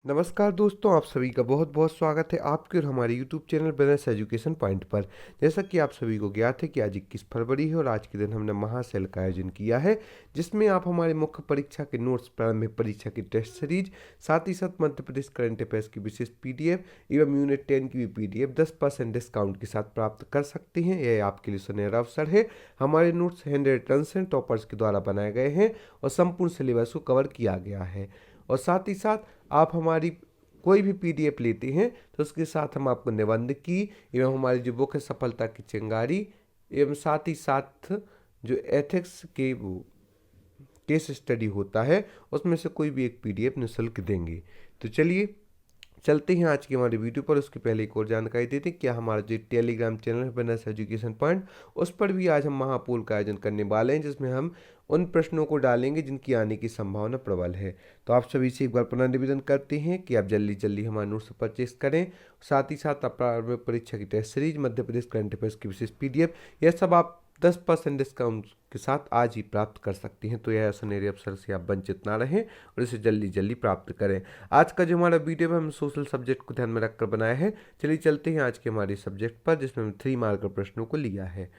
नमस्कार दोस्तों, आप सभी का बहुत बहुत स्वागत है आपके और हमारे YouTube channel business education point पर। जैसा कि आप सभी को ज्ञात है कि आज 21 फरवरी है और आज के दिन हमने महासेल का आयोजन किया है, जिसमें आप हमारे मुख्य परीक्षा के नोट्स, प्रारंभिक परीक्षा की टेस्ट सीरीज, साथ ही साथ मध्य प्रदेश करंट अफेयर्स की विशेष पीडीएफ एवं यूनिट 10 की भी पीडीएफ 10% डिस्काउंट के साथ प्राप्त कर सकते हैं। यह आपके लिए सुनहरा अवसर है। हमारे नोट्स हैंड रिटन हैं, टॉपर्स के द्वारा बनाए गए हैं और संपूर्ण सिलेबस को कवर किया गया है। और साथ ही साथ आप हमारी कोई भी पीडीएफ लेते हैं तो उसके साथ हम आपको निबंध की एवं हमारी जो बुक है सफलता की चिंगारी एवं साथ ही साथ जो एथिक्स के वो केस स्टडी होता है उसमें से कोई भी एक पीडीएफ निःशुल्क देंगे। तो चलिए चलते हैं आज की हमारी वीडियो पर। उसके पहले एक और जानकारी देते हैं, क्या हमारा जो टेलीग्राम चैनल है बिजनेस एजुकेशन पॉइंट, उस पर भी आज हम महापोल का आयोजन करने वाले हैं, जिसमें हम उन प्रश्नों को डालेंगे जिनकी आने की संभावना प्रबल है। तो आप सभी से एक बार पुनः निवेदन करते हैं कि आप जल्दी जल्दी हमारे नोट्स परचेस करें। साथ ही साथ प्रारंभिक परीक्षा की test series, Madhya Pradesh current affairs की विशेष पीडीएफ, यह सब आप 10% डिस्काउंट के साथ आज ही प्राप्त कर सकती हैं। तो यह सुनहरे अवसर से आप वंचित ना रहें और इसे जल्दी जल्दी प्राप्त करें। आज का जो हमारा वीडियो है हम सोशल सब्जेक्ट को ध्यान में रखकर बनाया है। चलिए चलते हैं आज के हमारे सब्जेक्ट पर, जिसमें हम 3 मार्कर प्रश्नों को लिया है।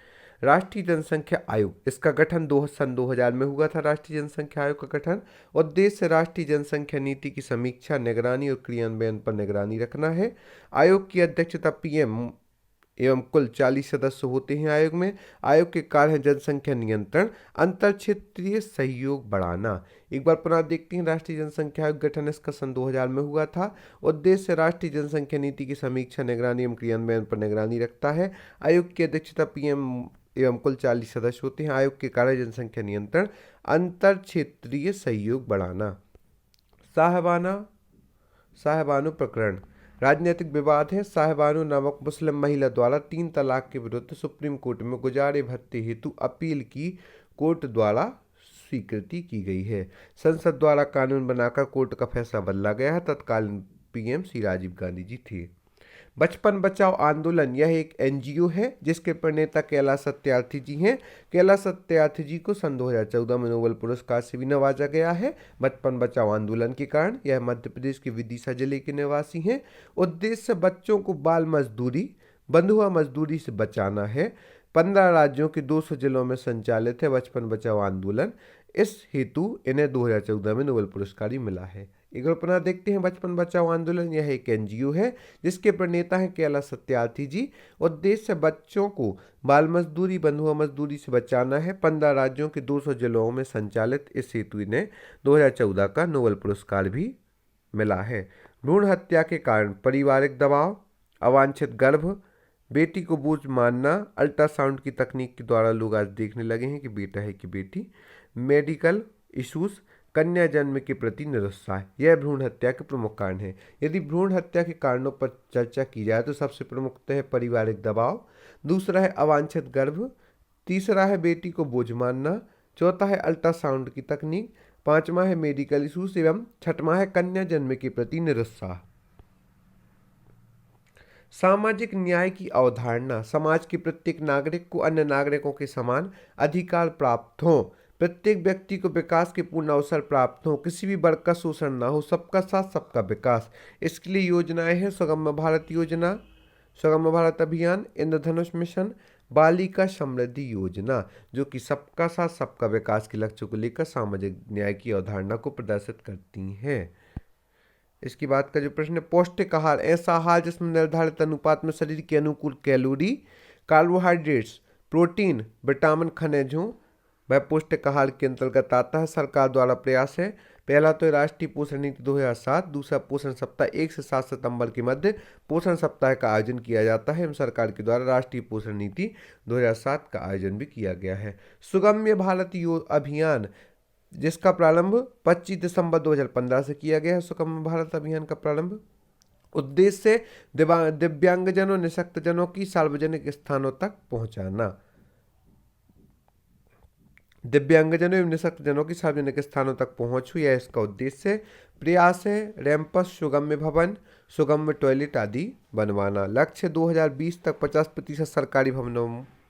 राष्ट्रीय जनसंख्या आयोग, इसका गठन सन 2000 में हुआ था। राष्ट्रीय जनसंख्या आयोग का गठन उद्देश्य राष्ट्रीय जनसंख्या नीति की समीक्षा, निगरानी और क्रियान्वयन पर निगरानी रखना है। आयोग की अध्यक्षता पीएम एवं कुल 40 सदस्य होते हैं आयोग में। आयोग के कार्य है जनसंख्या नियंत्रण, अंतर क्षेत्रीय सहयोग बढ़ाना। एक बार पुनः देखते हैं, राष्ट्रीय जनसंख्या आयोग गठन इसका सन 2000 में हुआ था। उद्देश्य राष्ट्रीय जनसंख्या नीति की समीक्षा, निगरानी एवं क्रियान्वयन पर निगरानी रखता है। आयोग की अध्यक्षता पीएम एवं कुल 40 सदस्य होते हैं। आयोग के कार्य जनसंख्या नियंत्रण, अंतर क्षेत्रीय सहयोग बढ़ाना। साहबानो प्रकरण राजनीतिक विवाद है। साहबानो नामक मुस्लिम महिला द्वारा 3 तलाक के विरुद्ध सुप्रीम कोर्ट में गुजारे भत्ते हेतु अपील की कोर्ट द्वारा स्वीकृति की गई है। संसद द्वारा कानून बनाकर कोर्ट का फैसला बदला गया है। तत्कालीन पीएम श्री राजीव गांधी जी थे। बचपन बचाओ आंदोलन, यह एक एनजीओ है जिसके प्रणेता कैलाश सत्यार्थी जी हैं। कैलाश सत्यार्थी जी को सन 2014 में नोबेल पुरस्कार से भी नवाजा गया है बचपन बचाओ आंदोलन के कारण। यह मध्य प्रदेश के विदिशा जिले के निवासी हैं। उद्देश्य बच्चों को बाल मजदूरी, बंधुआ मजदूरी से बचाना है। 15 राज्यों के 200 जिलों में संचालित है बचपन बचाओ आंदोलन। इस हेतु इन्हें 2014 में नोबेल पुरस्कार ही मिला है। एक बार पुनः देखते हैं, बचपन बचाओ आंदोलन यह एक एनजीओ है जिसके प्रणेता हैं कैलाश सत्यार्थी जी। उद्देश्य बच्चों को बाल मजदूरी, बंधुआ मजदूरी से बचाना है। 15 राज्यों के 200 जिलों में संचालित इस हेतु इन्हें 2014 का नोबेल पुरस्कार भी मिला है। भ्रूण हत्या के कारण पारिवारिक दबाव, अवांछित गर्भ, बेटी को बोझ मानना, अल्ट्रासाउंड की तकनीक के द्वारा लोग आज देखने लगे हैं कि बेटा है कि बेटी, मेडिकल इश्यूज, कन्या जन्म के प्रति निरुत्साह, यह भ्रूण हत्या के प्रमुख कारण है। यदि भ्रूण हत्या के कारणों पर चर्चा की जाए तो सबसे प्रमुख है पारिवारिक दबाव, दूसरा है अवांछित गर्भ, तीसरा है बेटी को बोझ मानना, चौथा है अल्ट्रासाउंड की तकनीक, पांचवा है मेडिकल इश्यूज एवं छठवां है कन्या जन्म के प्रति निरुत्साह। सामाजिक न्याय की अवधारणा, समाज के प्रत्येक नागरिक को अन्य नागरिकों के समान अधिकार प्राप्त हो, प्रत्येक व्यक्ति को विकास के पूर्ण अवसर प्राप्त हो, किसी भी वर्ग का शोषण ना हो, सबका साथ सबका विकास। इसके लिए योजनाएं हैं सुगम्य भारत योजना, सुगम्य भारत अभियान, इंद्रधनुष मिशन, बालिका समृद्धि योजना, जो कि सबका साथ सबका विकास के लक्ष्य को लेकर सामाजिक न्याय की अवधारणा को प्रदर्शित करती हैं। इसके बाद का जो प्रश्न है, पौष्टिक आहार, ऐसा आहार जिसमें निर्धारित अनुपात में शरीर के अनुकूल कैलोरी, कार्बोहाइड्रेट्स, प्रोटीन, विटामिन, खनिजों वह पौष्टिक आहार के अंतर्गत आता है। सरकार द्वारा प्रयास है, पहला तो राष्ट्रीय पोषण नीति 2007, दूसरा पोषण सप्ताह 1 से 7 सितंबर के मध्य पोषण सप्ताह का आयोजन किया जाता है एवं सरकार के द्वारा राष्ट्रीय पोषण नीति 2007 का आयोजन भी किया गया है। सुगम्य भारत अभियान, जिसका प्रारंभ 25 दिसंबर 2015 से किया गया है। सुगम्य भारत अभियान का प्रारंभ उद्देश्य दिव्यांगजनों, निःशक्तजनों की सार्वजनिक स्थानों तक पहुंचाना, दिव्यांगजनों एवं निःशक्तजनों की सार्वजनिक स्थानों तक पहुंच हुई है इसका उद्देश्य। प्रयास है रैंपस, सुगम्य भवन, सुगम्य टॉयलेट आदि बनवाना। लक्ष्य 2020 तक 50% सरकारी भवनों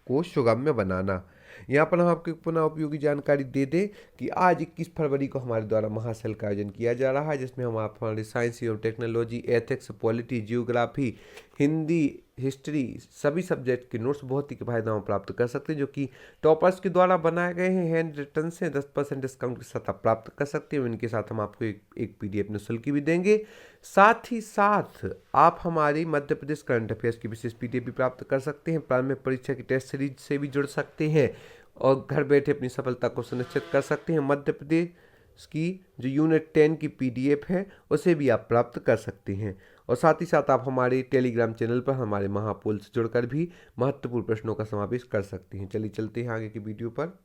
को सुगम्य बनाना। यहाँ पर हम आपको पुनः उपयोगी जानकारी दे दें कि आज 21 फरवरी को हमारे द्वारा महासेल का आयोजन किया जा रहा है, जिसमें हम आप हमारे साइंस एवं technology, ethics, polity, geography, Hindi, history सभी सब्जेक्ट के नोट्स बहुत ही किफ़ायती दाम प्राप्त कर सकते हैं, जो कि टॉपर्स के द्वारा बनाए गए हैं। हैंड रिटन से 10% डिस्काउंट के साथ आप प्राप्त कर सकते हैं। इनके साथ हम आपको एक PDF निःशुल्क भी देंगे। साथ ही साथ आप हमारी मध्य प्रदेश करंट अफेयर्स की विशेष PDF भी प्राप्त कर सकते हैं। प्रारंभिक परीक्षा की टेस्ट सीरीज से भी जुड़ सकते हैं और घर बैठे अपनी सफलता को सुनिश्चित कर सकते हैं। मध्य प्रदेश की जो यूनिट 10 की PDF है उसे भी आप प्राप्त कर सकते हैं। और साथ ही साथ आप हमारे टेलीग्राम चैनल पर हमारे महापोल से जुड़कर भी महत्वपूर्ण प्रश्नों का समावेश कर सकते हैं। चलिए चलते हैं आगे की वीडियो पर।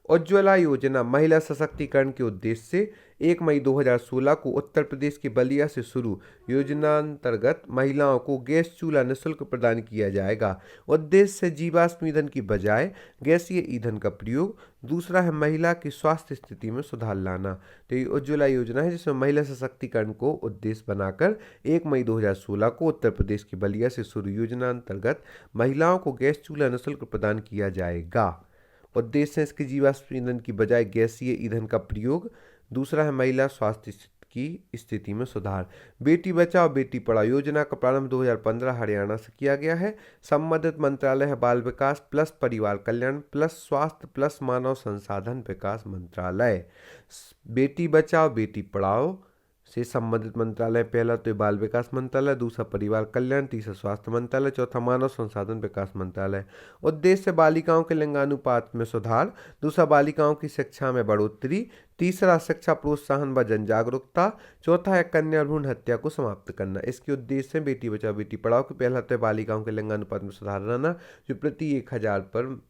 उज्ज्वला योजना महिला सशक्तिकरण के उद्देश्य से 1 मई 2016 को उत्तर प्रदेश के बलिया से शुरू। योजनांतर्गत महिलाओं को गैस चूल्हा निःशुल्क प्रदान किया जाएगा। उद्देश्य है जीवाश्म ईंधन की बजाय गैसीय ईंधन का प्रयोग। दूसरा है महिला की स्वास्थ्य स्थिति में सुधार लाना। तो ये उज्ज्वला योजना है जिसमें महिला सशक्तिकरण को उद्देश्य बनाकर 1 मई 2016 को उत्तर प्रदेश के बलिया से शुरू योजनांतर्गत महिलाओं को गैस चूल्हा निःशुल्क प्रदान किया जाएगा। उद्देश्य है इसके जीवाश्म ईंधन की बजाय गैसीय ईंधन का प्रयोग। दूसरा है महिला स्वास्थ्य की स्थिति में सुधार। बेटी बचाओ बेटी पढ़ाओ योजना का प्रारंभ 2015 हरियाणा से किया गया है। संबंधित मंत्रालय है बाल विकास प्लस परिवार कल्याण प्लस स्वास्थ्य प्लस मानव संसाधन विकास मंत्रालय। बेटी बचाओ बेटी पढ़ाओ से संबंधित मंत्रालय पहला तो बाल विकास मंत्रालय, दूसरा परिवार कल्याण, तीसरा स्वास्थ्य मंत्रालय, चौथा मानव संसाधन विकास मंत्रालय। उद्देश्य बालिकाओं के लिंगानुपात में सुधार। दूसरा बालिकाओं की शिक्षा में बढ़ोतरी। तीसरा शिक्षा प्रोत्साहन व जन जागरूकता। चौथा है कन्या भ्रूण हत्या को समाप्त करना। इसके उद्देश्य है बेटी बचाओ बेटी पढ़ाओ के पहला तो बालिकाओं के लिंगानुपात में सुधार लाना, जो प्रति 1000 पर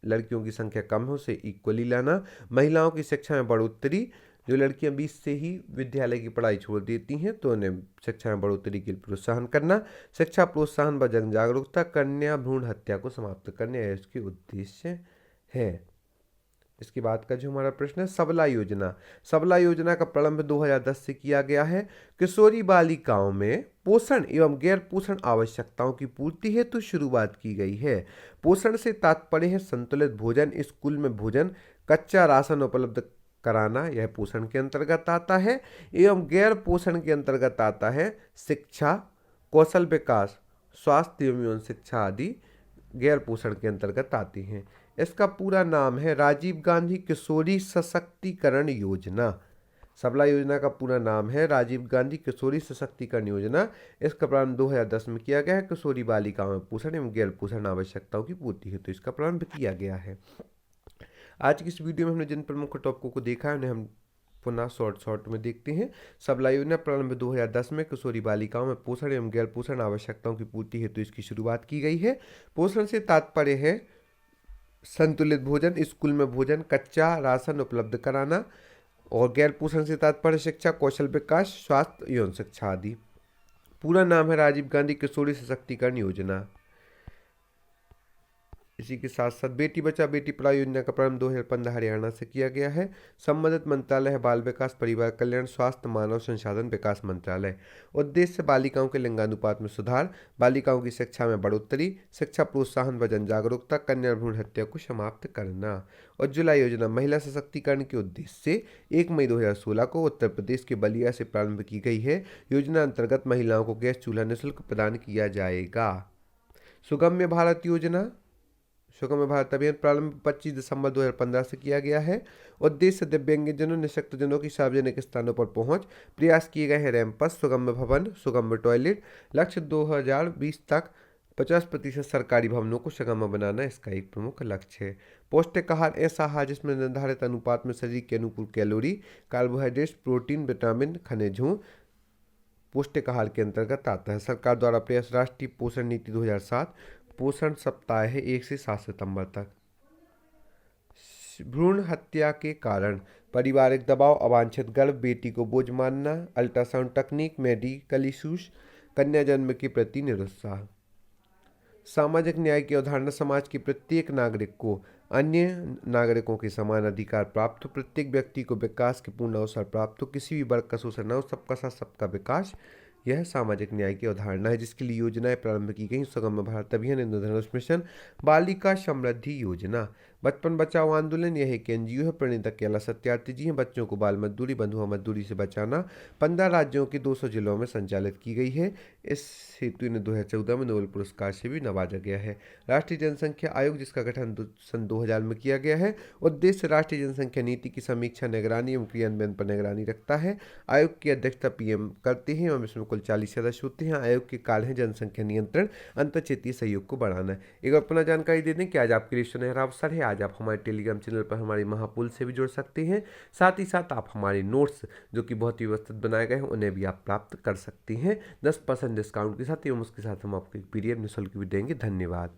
लड़कियों की संख्या कम हो से इक्वली लाना। महिलाओं की शिक्षा में बढ़ोतरी, जो लड़कियां 20 से ही विद्यालय की पढ़ाई छोड़ देती हैं तो उन्हें शिक्षा में बढ़ोतरी के लिए प्रोत्साहन करना। शिक्षा प्रोत्साहन व जन जागरूकता। कन्या भ्रूण हत्या को समाप्त करने यह इसके उद्देश्य है। इसके बाद का जो हमारा प्रश्न है सबला योजना। सबला योजना का प्रारंभ 2010 से किया गया है। किशोरी बालिकाओं में पोषण एवं गैर पोषण आवश्यकताओं की पूर्ति हेतु शुरुआत की गई है। पोषण से तात्पर्य है संतुलित भोजन, स्कूल में भोजन, कच्चा राशन उपलब्ध कराना, यह पोषण के अंतर्गत आता है। एवं गैर पोषण के अंतर्गत आता है शिक्षा, कौशल विकास, स्वास्थ्य एवं शिक्षा आदि गैर पोषण के अंतर्गत आती हैं। इसका पूरा नाम है राजीव गांधी किशोरी सशक्तिकरण योजना। सबला योजना का पूरा नाम है राजीव गांधी किशोरी सशक्तिकरण योजना। इसका प्रारंभ 2010 में किया गया है। किशोरी बालिकाओं में पोषण एवं गैर पोषण आवश्यकताओं की पूर्ति हेतु इसका प्रारंभ किया गया है। आज की इस वीडियो में हमने जिन प्रमुख टॉपिकों को देखा है उन्हें हम पुनः शॉर्ट में देखते हैं। सबला योजना प्रारंभ 2010 में किशोरी बालिकाओं में पोषण एवं गैर पोषण आवश्यकताओं की पूर्ति हेतु इसकी शुरुआत की गई है। पोषण से तात्पर्य है संतुलित भोजन, स्कूल में भोजन, कच्चा राशन उपलब्ध कराना। और गैर पोषण से तात्पर्य शिक्षा, कौशल विकास, स्वास्थ्य एवं शिक्षा आदि। पूरा नाम है राजीव गांधी किशोरी सशक्तिकरण योजना। इसी के साथ साथ बेटी बचाओ बेटी पढ़ाओ योजना का प्रारंभ 2015 हरियाणा से किया गया है। संबंधित मंत्रालय है बाल विकास, परिवार कल्याण, स्वास्थ्य, मानव संसाधन विकास मंत्रालय। उद्देश्य बालिकाओं के लिंगानुपात में सुधार, बालिकाओं की शिक्षा में बढ़ोतरी, शिक्षा प्रोत्साहन व जन जागरूकता, कन्या भ्रूण हत्या को समाप्त करना। उज्ज्वला योजना महिला सशक्तिकरण के उद्देश्य से 1 मई 2016 को उत्तर प्रदेश के बलिया से प्रारंभ की गई है। योजना अंतर्गत महिलाओं को गैस चूल्हा निःशुल्क प्रदान किया जाएगा। सुगम्य भारत योजना। सुगम्य भारत अभियान प्रारंभ 25 दिसंबर 2015 से किया गया है। उद्देश्य दिव्यांगजनों, निःशक्तजनों की सार्वजनिक स्थानों पर पहुंच। प्रयास किए गए हैं रैंपस, सुगम्य भवन, सुगम्य टॉयलेट। लक्ष्य 2020 तक 50% सरकारी भवनों को सुगम्य बनाना इसका एक प्रमुख लक्ष्य है। पौष्टिक आहार ऐसा आहार जिसमें निर्धारित अनुपात में शरीर के अनुकूल कैलोरी, कार्बोहाइड्रेट्स, प्रोटीन, विटामिन, खनिजों पौष्टिक आहार के अंतर्गत आता है। सरकार द्वारा प्रयास राष्ट्रीय पोषण नीति 2007। पोषण सप्ताह है 1 से 7 सितंबर तक। भ्रूण हत्या के कारण पारिवारिक दबाव, अवांछित गर्भ, बेटी को बोझ मानना, अल्ट्रासाउंड तकनीक, मेडिकल इशूज, कन्या जन्म के प्रति निरुत्साह। सामाजिक न्याय की अवधारणा समाज के प्रत्येक नागरिक को अन्य नागरिकों के समान अधिकार प्राप्त हो, प्रत्येक व्यक्ति को विकास के पूर्ण अवसर प्राप्त हो, किसी भी वर्ग का शोषण न हो, सबका साथ सबका विकास। यह सामाजिक न्याय की अवधारणा है जिसके लिए योजनाएं प्रारंभ की गई। सुगम्य भारत अभियान, इंद्रधनुष मिशन, बालिका समृद्धि योजना, बचपन बचाओ आंदोलन, यह एक एनजीओ है। प्रणेता कैलाश सत्यार्थी जी हैं। बच्चों को बाल मजदूरी, बंधुआ मजदूरी से बचाना 15 राज्यों के 200 जिलों में संचालित की गई है। इस हेतु इन्हें 2014 में नोबेल पुरस्कार से भी नवाजा गया है। राष्ट्रीय जनसंख्या आयोग, जिसका गठन सन 2000 में किया गया है, उद्देश्य राष्ट्रीय जनसंख्या नीति की समीक्षा, निगरानी एवं क्रियान्वयन पर निगरानी रखता है। आयोग की अध्यक्षता पीएम करते हैं एवं इसमें कुल 40 सदस्य होते हैं। आयोग के कार्य है जनसंख्या नियंत्रण, अंतर क्षेत्रीय सहयोग को बढ़ाना। एक बार पुनः जानकारी दे दें कि आज आपके लिए सुनहरा अवसर है। आज आप हमारे टेलीग्राम चैनल पर हमारी महापुल से भी जुड़ सकते हैं। साथ ही साथ आप हमारे नोट्स जो कि बहुत ही व्यवस्थित बनाए गए हैं उन्हें भी आप प्राप्त कर सकते हैं 10% डिस्काउंट के साथ, एवं उसके साथ हम आपको एक PDF निःशुल्क भी देंगे। धन्यवाद।